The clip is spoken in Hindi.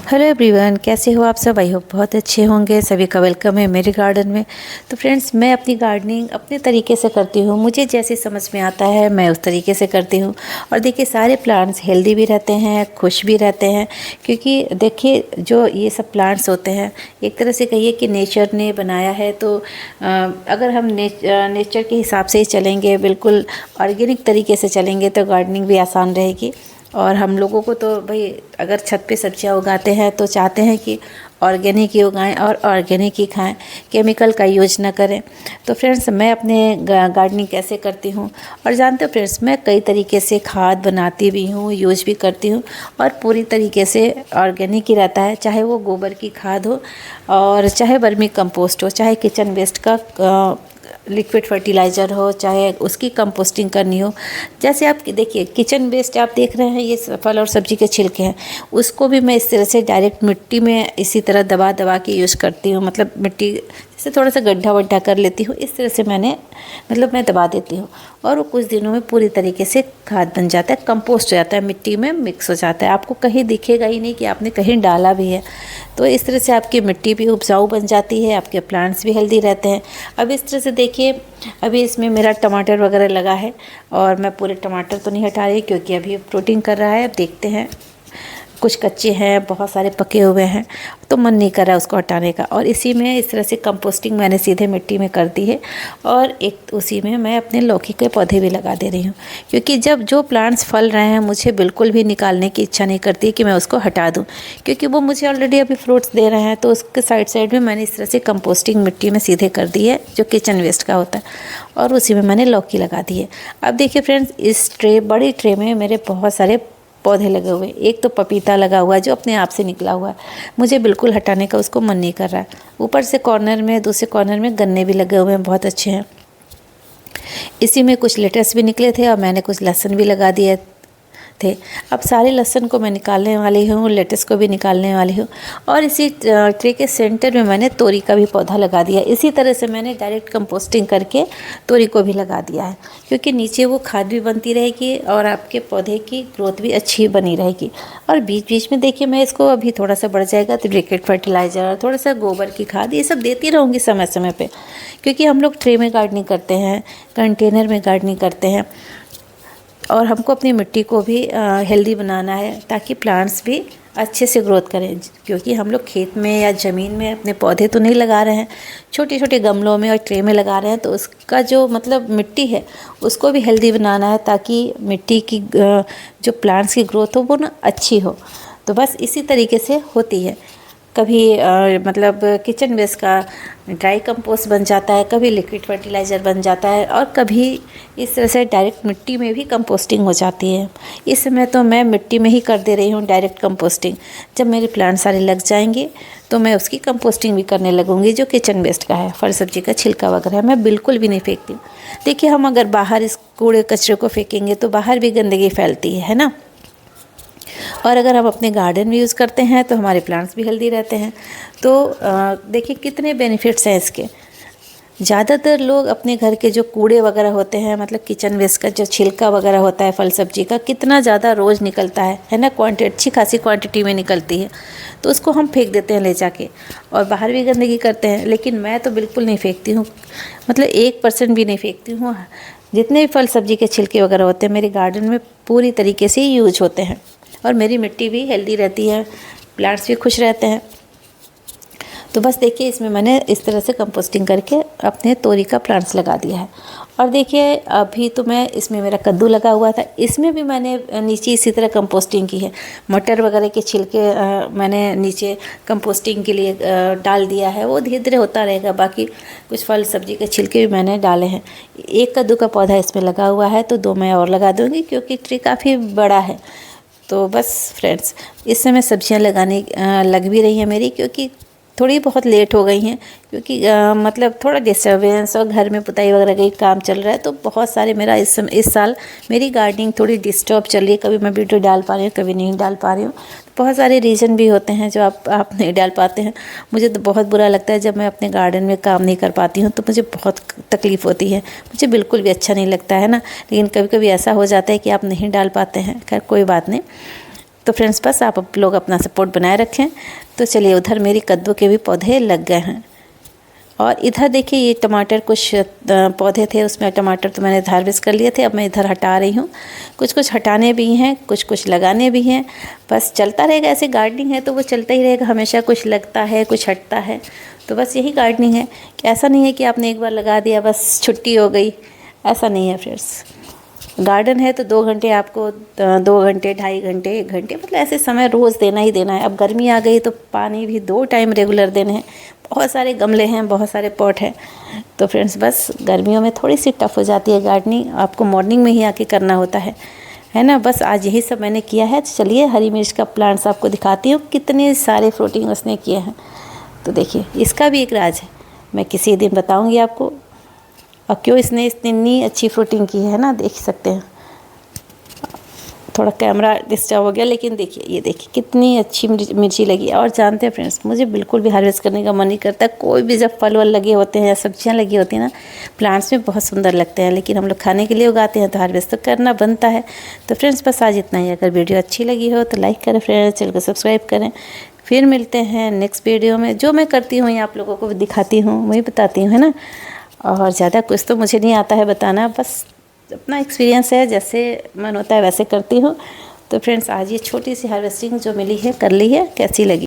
हेलो एवरीवन, कैसे हो आप सब। आई होप बहुत अच्छे होंगे। सभी का वेलकम है मेरे गार्डन में। तो फ्रेंड्स, मैं अपनी गार्डनिंग अपने तरीके से करती हूँ। मुझे जैसे समझ में आता है मैं उस तरीके से करती हूँ। और देखिए, सारे प्लांट्स हेल्दी भी रहते हैं, खुश भी रहते हैं। क्योंकि देखिए, जो ये सब प्लांट्स होते हैं, एक तरह से कहिए कि नेचर ने बनाया है। तो अगर हम नेचर के हिसाब से ही चलेंगे, बिल्कुल ऑर्गेनिक तरीके से चलेंगे, तो गार्डनिंग भी आसान रहेगी। और हम लोगों को तो भाई, अगर छत पे सब्जियां उगाते हैं तो चाहते हैं कि ऑर्गेनिक ही उगाएं और ऑर्गेनिक ही खाएं, केमिकल का यूज ना करें। तो फ्रेंड्स, मैं अपने गार्डनिंग कैसे करती हूँ, और जानते हो फ्रेंड्स, मैं कई तरीके से खाद बनाती भी हूँ, यूज भी करती हूँ। और पूरी तरीके से ऑर्गेनिक ही रहता है, चाहे वो गोबर की खाद हो और चाहे वर्मी कंपोस्ट हो, चाहे किचन वेस्ट का लिक्विड फर्टिलाइज़र हो, चाहे उसकी कंपोस्टिंग करनी हो। जैसे आप देखिए, किचन वेस्ट आप देख रहे हैं, ये फल और सब्जी के छिलके हैं, उसको भी मैं इस तरह से डायरेक्ट मिट्टी में इसी तरह दबा दबा के यूज़ करती हूँ। मतलब मिट्टी से थोड़ा सा गड्ढा वड्ढा कर लेती हूँ, इस तरह से मैं दबा देती हूँ। और वो कुछ दिनों में पूरी तरीके से खाद बन जाता है, कंपोस्ट हो जाता है, मिट्टी में मिक्स हो जाता है। आपको कहीं दिखेगा ही नहीं कि आपने कहीं डाला भी है। तो इस तरह से आपकी मिट्टी भी उपजाऊ बन जाती है, आपके प्लांट्स भी हेल्दी रहते हैं। अब इस तरह से देखिए, अभी इसमें मेरा टमाटर वगैरह लगा है, और मैं पूरे टमाटर तो नहीं हटा रही क्योंकि अभी फ्रूटिंग कर रहा है। अब देखते हैं, कुछ कच्चे हैं, बहुत सारे पके हुए हैं, तो मन नहीं कर रहा उसको हटाने का। और इसी में इस तरह से कंपोस्टिंग मैंने सीधे मिट्टी में कर दी है। और एक उसी में मैं अपने लौकी के पौधे भी लगा दे रही हूँ, क्योंकि जब जो प्लांट्स फल रहे हैं, मुझे बिल्कुल भी निकालने की इच्छा नहीं करती कि मैं उसको हटा दूँ, क्योंकि वो मुझे ऑलरेडी अभी फ्रूट्स दे रहे हैं। तो उसके साइड साइड में मैंने इस तरह से कंपोस्टिंग मिट्टी में सीधे कर दी है, जो किचन वेस्ट का होता है, और उसी में मैंने लौकी लगा दी है। अब देखिए फ्रेंड्स, इस बड़ी ट्रे में मेरे बहुत सारे पौधे लगे हुए हैं। एक तो पपीता लगा हुआ है, जो अपने आप से निकला हुआ है, मुझे बिल्कुल हटाने का उसको मन नहीं कर रहा है। ऊपर से कॉर्नर में, दूसरे कॉर्नर में गन्ने भी लगे हुए हैं, बहुत अच्छे हैं। इसी में कुछ लेटस भी निकले थे, और मैंने कुछ लहसुन भी लगा दिए थे। अब सारे लहसुन को मैं निकालने वाली हूँ, लेटस को भी निकालने वाली हूँ। और इसी ट्रे के सेंटर में मैंने तोरी का भी पौधा लगा दिया। इसी तरह से मैंने डायरेक्ट कंपोस्टिंग करके तोरी को भी लगा दिया है, क्योंकि नीचे वो खाद भी बनती रहेगी और आपके पौधे की ग्रोथ भी अच्छी बनी रहेगी। और बीच बीच में देखिए, मैं इसको अभी थोड़ा सा बढ़ जाएगा तो लिक्विड फर्टिलाइज़र, थोड़ा सा गोबर की खाद, ये सब देती रहूँगी समय समय पर। क्योंकि हम लोग ट्रे में गार्डनिंग करते हैं, कंटेनर में गार्डनिंग करते हैं, और हमको अपनी मिट्टी को भी हेल्दी बनाना है, ताकि प्लांट्स भी अच्छे से ग्रोथ करें। क्योंकि हम लोग खेत में या ज़मीन में अपने पौधे तो नहीं लगा रहे हैं, छोटे छोटे गमलों में और ट्रे में लगा रहे हैं। तो उसका जो मतलब मिट्टी है, उसको भी हेल्दी बनाना है, ताकि मिट्टी की जो प्लांट्स की ग्रोथ हो वो ना अच्छी हो। तो बस इसी तरीके से होती है। कभी मतलब किचन वेस्ट का ड्राई कंपोस्ट बन जाता है, कभी लिक्विड फर्टिलाइज़र बन जाता है, और कभी इस तरह से डायरेक्ट मिट्टी में भी कंपोस्टिंग हो जाती है। इस समय तो मैं मिट्टी में ही कर दे रही हूँ डायरेक्ट कंपोस्टिंग। जब मेरे प्लांट सारे लग जाएंगे तो मैं उसकी कंपोस्टिंग भी करने लगूंगी, जो किचन वेस्ट का है, फल सब्जी का छिलका वगैरह मैं बिल्कुल भी नहीं फेंकती। देखिए, हम अगर बाहर इस कूड़े कचरे को फेंकेंगे तो बाहर भी गंदगी फैलती है ना। और अगर हम अपने गार्डन में यूज़ करते हैं तो हमारे प्लांट्स भी हेल्दी रहते हैं। तो देखिए, कितने बेनिफिट्स हैं इसके। ज़्यादातर लोग अपने घर के जो कूड़े वगैरह होते हैं, मतलब किचन वेस्ट का जो छिलका वगैरह होता है फल सब्जी का, कितना ज़्यादा रोज़ निकलता है ना, अच्छी खासी क्वांटिटी में निकलती है। तो उसको हम फेंक देते हैं ले जाके, और बाहर भी गंदगी करते हैं। लेकिन मैं तो बिल्कुल नहीं फेंकती हूँ, मतलब 1% भी नहीं फेंकती हूँ। जितने भी फल सब्जी के छिलके वगैरह होते हैं मेरे गार्डन में पूरी तरीके से यूज होते हैं, और मेरी मिट्टी भी हेल्दी रहती है, प्लांट्स भी खुश रहते हैं। तो बस देखिए, इसमें मैंने इस तरह से कंपोस्टिंग करके अपने तोरी का प्लांट्स लगा दिया है। और देखिए, अभी तो मैं इसमें मेरा कद्दू लगा हुआ था, इसमें भी मैंने नीचे इसी तरह कंपोस्टिंग की है। मटर वगैरह के छिलके मैंने नीचे कंपोस्टिंग के लिए डाल दिया है, वो धीरे धीरे होता रहेगा। बाकी कुछ फल सब्जी के छिलके भी मैंने डाले हैं। एक कद्दू का पौधा इसमें लगा हुआ है, तो 2 मैं और लगा दूँगी, क्योंकि ट्री काफ़ी बड़ा है। तो बस फ्रेंड्स, इस समय सब्जियां लगाने लग भी रही हैं मेरी, क्योंकि थोड़ी बहुत लेट हो गई हैं, क्योंकि मतलब थोड़ा डिस्टर्बेंस और घर में पुताई वगैरह का काम चल रहा है। तो बहुत सारे मेरा इस साल मेरी गार्डनिंग थोड़ी डिस्टर्ब चल रही है। कभी मैं वीडियो डाल पा रही हूँ, कभी नहीं डाल पा रही हूँ। बहुत सारे रीज़न भी होते हैं जो आप नहीं डाल पाते हैं। मुझे तो बहुत बुरा लगता है जब मैं अपने गार्डन में काम नहीं कर पाती हूँ, तो मुझे बहुत तकलीफ़ होती है, मुझे बिल्कुल भी अच्छा नहीं लगता है ना। लेकिन कभी कभी ऐसा हो जाता है कि आप नहीं डाल पाते हैं। खैर, कोई बात नहीं, तो फ्रेंड्स बस आप लोग अपना सपोर्ट बनाए रखें। तो चलिए, उधर मेरी कद्दू के भी पौधे लग गए हैं। और इधर देखिए, ये टमाटर कुछ पौधे थे, उसमें टमाटर तो मैंने हार्वेस्ट कर लिए थे। अब मैं इधर हटा रही हूँ। कुछ कुछ हटाने भी हैं, कुछ कुछ लगाने भी हैं। बस चलता रहेगा, ऐसे गार्डनिंग है तो वो चलता ही रहेगा हमेशा। कुछ लगता है, कुछ हटता है, तो बस यही गार्डनिंग है कि ऐसा नहीं है कि आपने एक बार लगा दिया बस छुट्टी हो गई, ऐसा नहीं है फ्रेंड्स। गार्डन है तो 2 घंटे आपको, 2 घंटे, 2.5 घंटे, 1 घंटे, मतलब ऐसे समय रोज़ देना ही देना है। अब गर्मी आ गई तो पानी भी 2 टाइम रेगुलर देने हैं। बहुत सारे गमले हैं, बहुत सारे पॉट हैं। तो फ्रेंड्स बस गर्मियों में थोड़ी सी टफ़ हो जाती है गार्डनिंग, आपको मॉर्निंग में ही आके करना होता है ना। बस आज यही सब मैंने किया है। तो चलिए, हरी मिर्च का प्लांट्स आपको दिखाती हूँ, कितने सारे फ्रूटिंग उसने किए हैं। तो देखिए, इसका भी एक राज है, मैं किसी दिन बताऊँगी आपको। और क्यों इसने इतनी अच्छी फ्रूटिंग की है ना, देख सकते हैं। थोड़ा कैमरा डिस्टर्ब हो गया, लेकिन देखिए, ये देखिए कितनी अच्छी मिर्ची लगी। और जानते हैं फ्रेंड्स, मुझे बिल्कुल भी हार्वेस्ट करने का मन नहीं करता। कोई भी जब फल वल लगे होते हैं या सब्जियां लगी होती हैं ना, प्लांट्स में बहुत सुंदर लगते हैं, लेकिन हम लोग खाने के लिए उगाते हैं तो हार्वेस्ट तो करना बनता है। तो फ्रेंड्स बस आज इतना ही। अगर वीडियो अच्छी लगी हो तो लाइक करें फ्रेंड्स, चैनल को सब्सक्राइब करें। फिर मिलते हैं नेक्स्ट वीडियो में। जो मैं करती हूँ आप लोगों को दिखाती हूँ, वही बताती हूँ, है ना। और ज़्यादा कुछ तो मुझे नहीं आता है बताना, बस अपना एक्सपीरियंस है, जैसे मन होता है वैसे करती हूँ। तो फ्रेंड्स आज ये छोटी सी हार्वेस्टिंग जो मिली है, कर ली है, कैसी लगी।